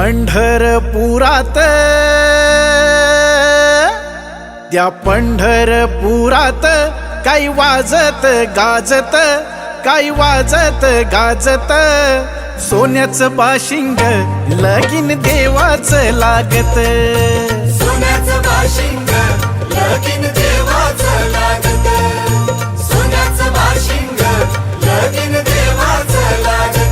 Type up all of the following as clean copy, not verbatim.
पंढरपुरात, त्या पंढरपुरात काही वाजत गाजत, काही वाजत गाजत, सोन्याचं बाशिंग लगीन देवाचं लागत. सोन्याचं बाशिंग लगीन देवाचं लागत. सोन्याचं बाशिंग लगीन देवाचं लागत.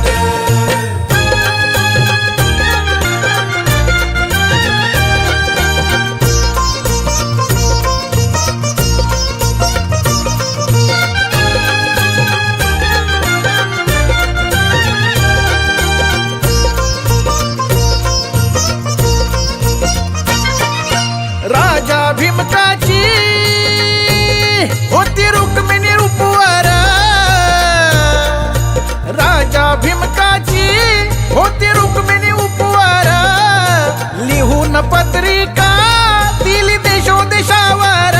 राजा भीमकाची होती रुक्मिणी रूपवर, राजा भीमकाची होती रुक्मिणी उपवर, लिहून पत्रिका दिली देशोदेशावर,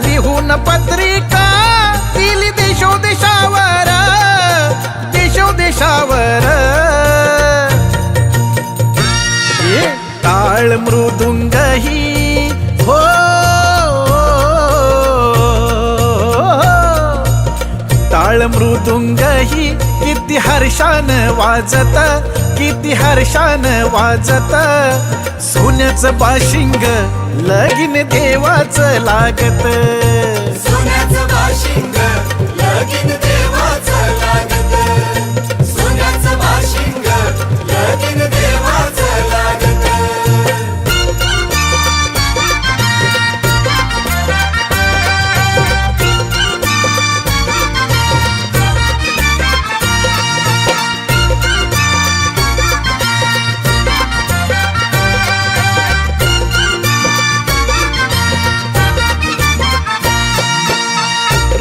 लिहून पत्रिका दिली देशोदेशावर, देशोदेशावर. टाळ मृदुंग ही हो, टाळ मृदुंग ही किती हर्षान वाजत, किती हर्षान वाजत, सोन्याचं बाशिंग लगीन देवाचं लागत. सोन्याचं बाशिंग लगीन देवाचं लागत. सोन्याचं बाशिंग लगीन देवाचं लागत.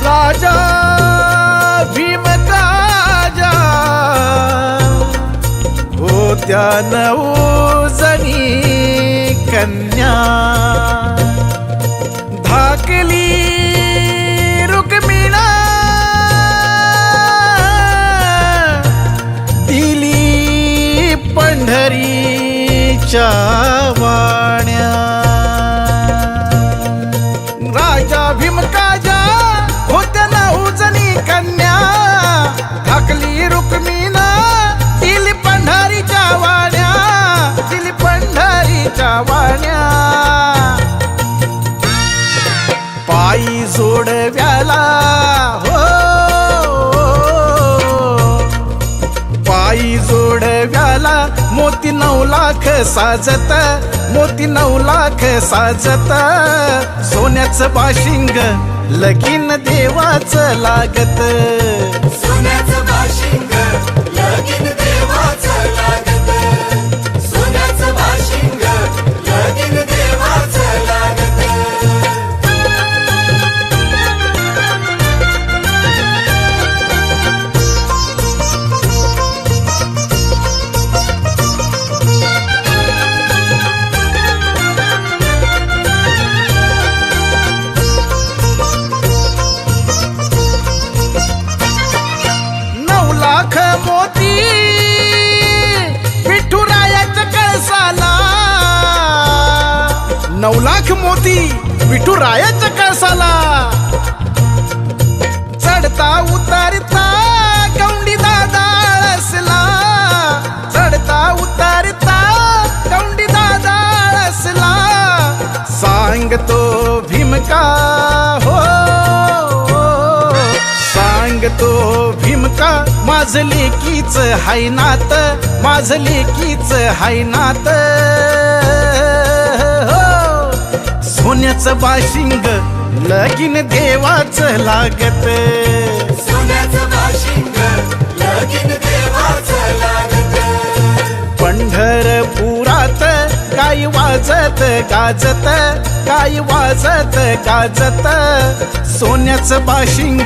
राजा भीमकाजा होत्या 9 जणी कन्या, धाकली रुक्मिणा दिली पंढरीच्या वाण्या. राजा भीमकाजा होत्या 9 जणी कन्या, धाकली रुक्मिणा दिली पंढरीच्या वाण्या, दिली पंढरीच्या वाण्या. पायी जोडव्याला हो, पायी जोडव्याला मोती 9 लाख साजत, मोती 9 लाख साजत, सोन्याचं बाशिंग लगीन देवाचं लागत. सोन्याचं बाशिंग लगीन देवाचं लागत. सोन्याचं बाशिंग लगीन देवाचं लागत. लाख मोती विठुरायाच्या कळसाला, 9 लाख मोती विठुरायाच्या कळसाला, चढता उतारता गौंडी दादा आळसला, चढता उतारता गौंडी दादा आळसला. सांगतो भीमका हो, सांगतो भीमका माझं लेकीच हाय नात, माझं लेकीच हाय नात. हो सोन्याचं बाशिंग लगीन देवाचं लागत. सोन्याचं बाशिंग लगीन देवाचं लागत. पंढरपुरात काही वाजत गाजत, काही वाजत गाजत, सोन्याचं बाशिंग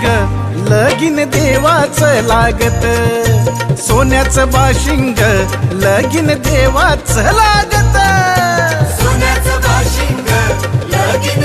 लगीन देवाचं लागत. सोन्याचं बाशिंग लगीन देवाचं लागत. सोन्याचं बाशिंग लगीन